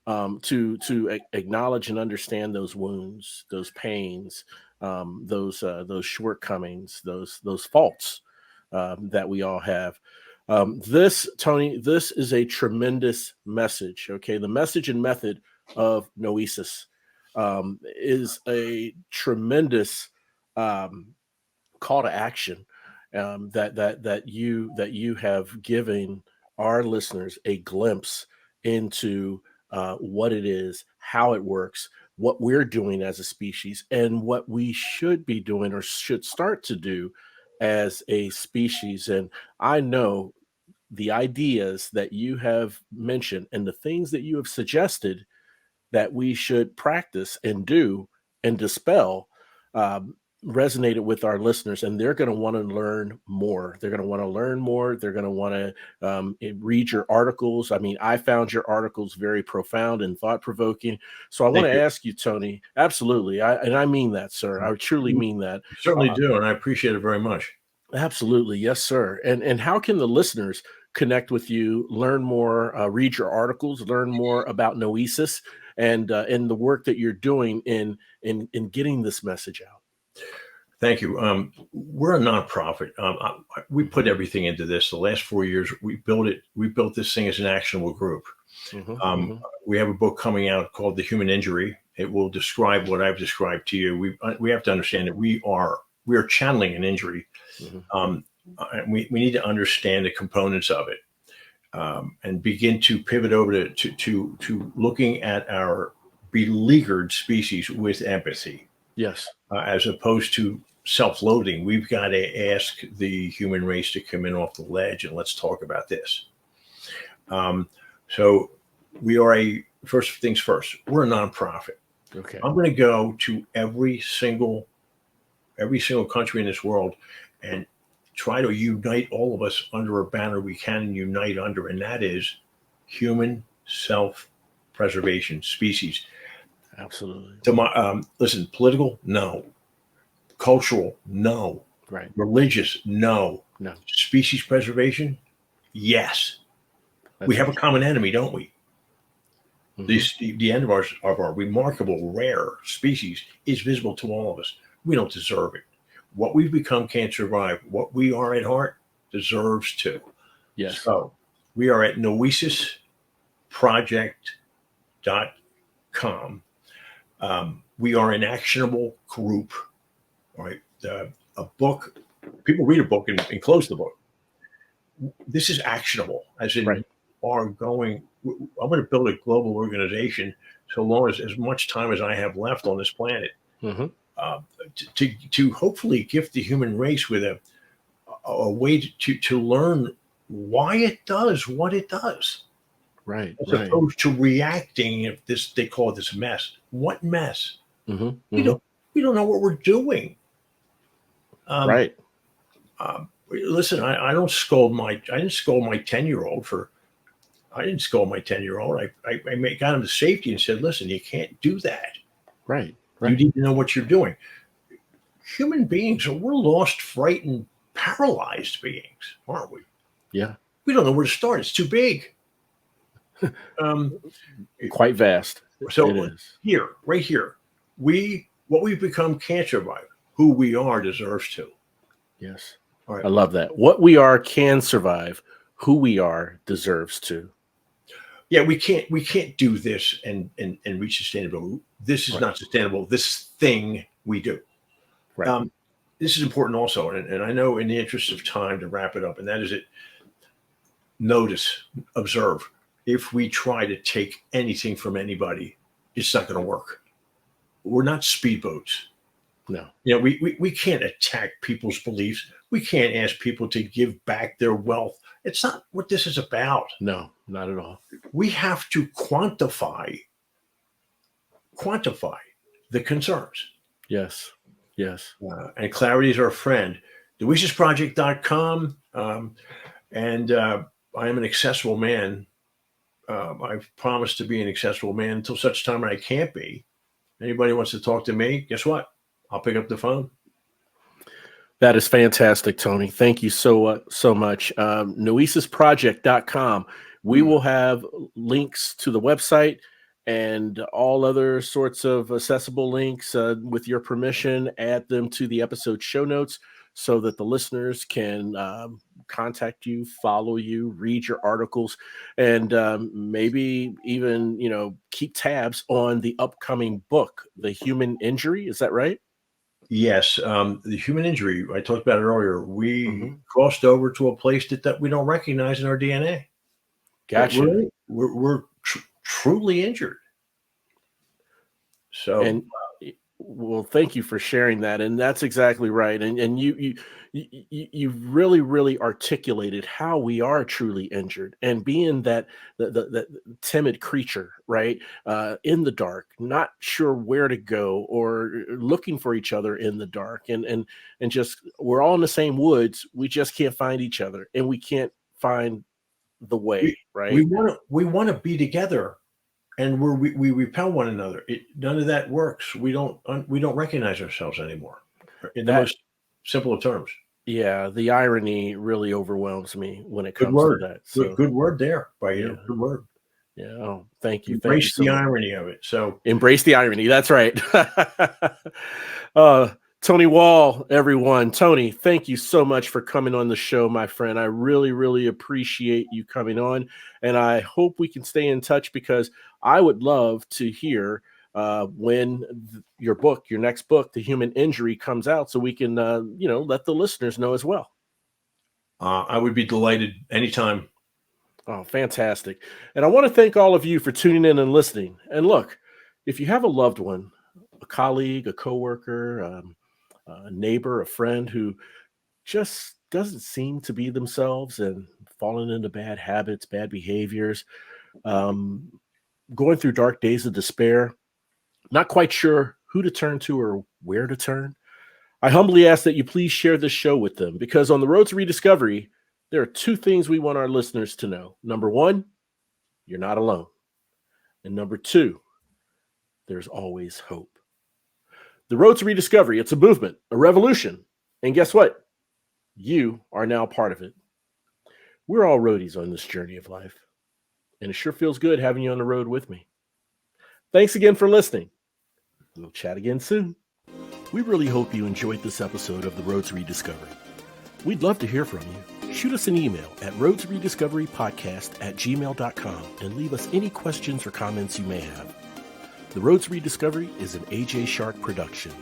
To acknowledge and understand those wounds, those pains, those shortcomings, those faults that we all have. This, Tony, this is a tremendous message. Okay, the message and method of Noesis is a tremendous um, call to action. that you have given our listeners a glimpse into what it is, how it works, what we're doing as a species, and what we should be doing or should start to do as a species. And I know the ideas that you have mentioned and the things that you have suggested that we should practice and do and dispel um, resonated with our listeners, and they're going to want to learn more. They're going to want to learn more. They're going to want to read your articles. I mean, I found your articles very profound and thought provoking. So I want Thank to you. ask you, Tony, absolutely, and I mean that, sir. I truly You mean that. certainly Uh, do, and I appreciate it very much. Absolutely, yes, sir. And how can the listeners connect with you, learn more, read your articles, learn more about Noesis and the work that you're doing in getting this message out? Thank you. We're a nonprofit. We put Mhm, everything into this. The last 4 years, we built it. We built this thing as an actionable group. mhm, Um, mhm. we have a book coming out called "The Human Injury." It will describe what I've described to you. We have to understand that we are channeling an injury. Mhm. Um, and we need to understand the components of it, and begin to pivot over to looking at our beleaguered species with empathy, Yes. as opposed to self-loathing. We've got to ask the human race to come in off the ledge and let's talk about this. Um, so we are first things first. We're a nonprofit. Okay. I'm going to go to every single country in this world and try to unite all of us under a banner we can unite under, and that is human self-preservation species. Absolutely. To my listen, political, no. Cultural, no. Right. Religious, no. No, Species preservation, yes. We that's have a right. common enemy, don't we? Hmm. The end of our remarkable, rare species is visible to all of us. We don't deserve it. What we've become can't survive. What we are at heart deserves to. Yes. So we are at noesisproject.com. We are an actionable group, right? A book, people read a book and close the book. This is actionable, as in Right. I'm going to build a global organization so long as much time as I have left on this planet, Hmm. uh, to hopefully gift the human race with a way to learn why it does what it does, Right. as Right. opposed to reacting. If this they call it this mess, what mess? Hmm. We Hmm. don't know what we're doing. Um, Right. Listen, I didn't scold my 10-year-old for I didn't scold my 10-year-old. I got him to safety and said, listen, you can't do that. Right. You Right. need to know what you're doing. Human beings we're lost, frightened, paralyzed beings, aren't we? Yeah. We don't know where to start. It's too big. Um, Quite vast. It so is. right here, what we've become can't survive. Who we are deserves to. Yes. All I right. love that. What we are can survive. Who we are deserves to. Yeah, we can't do this and reach sustainability. This is Right. not sustainable. This thing we do. Right. Um, this is important also, and I know in the interest of time to wrap it up, and that is it. Notice, observe. If we try to take anything from anybody, it's not going to work. We're not speedboats. No. We can't attack people's beliefs. We can't ask people to give back their wealth. It's not what this is about. No. Not at all. We have to quantify the concerns. Yes. Yes. And clarity is our friend. TheWishesProject.com. And I am an accessible man. I've promised to be an accessible man until such time I can't be. Anybody wants to talk to me, guess what? I'll pick up the phone. That is fantastic, Tony. Thank you so much. Noesisproject.com. We Mm. will have links to the website and all other sorts of accessible links. With your permission, add them to the episode show notes so that the listeners can contact you, follow you, read your articles, and maybe even keep tabs on the upcoming book, The Human Injury. Is that right? Yes, the human injury, I talked about it earlier. We Mhm. crossed over to a place that we don't recognize in our DNA. That Gotcha. we're truly injured. So And well, thank you for sharing that, and that's exactly right. And you really really articulated how we are truly injured, and being that the timid creature, right, in the dark, not sure where to go, or looking for each other in the dark, and just we're all in the same woods. We just can't find each other, and we can't find the we way, we right? want to be together, and we repel one another. None of that works. We don't recognize ourselves anymore, in the That most simple of terms. Yeah, the irony really overwhelms me when it Good comes to word. that. Good, So good word there by yeah, you. Good word. yeah. Oh, thank you. Thank you Embrace so the much. irony of it. So Embrace the irony. That's right. uh, Tony Wall, everyone. Tony, thank you so much for coming on the show, my friend. I really, really appreciate you coming on. And I hope we can stay in touch, because I would love to hear when your book, your next book, The Human Injury, comes out, so we can, let the listeners know as well. I would be delighted anytime. Oh, fantastic. And I want to thank all of you for tuning in and listening. And look, if you have a loved one, a colleague, a coworker, a neighbor, a friend who just doesn't seem to be themselves and falling into bad habits, bad behaviors, um, going through dark days of despair, not quite sure who to turn to or where to turn, I humbly ask that you please share this show with them, because on the road to rediscovery, there are two things we want our listeners to know. Number one, you're not alone. And number two, there's always hope. The road to rediscovery, it's a movement, a revolution. And guess what? You are now part of it. We're all roadies on this journey of life, and it sure feels good having you on the road with me. Thanks again for listening. We'll chat again soon. We really hope you enjoyed this episode of The Road to Rediscovery. We'd love to hear from you. Shoot us an email at roadtorediscoverypodcast@gmail.com and leave us any questions or comments you may have. The Road to Rediscovery is an AJ Shark production.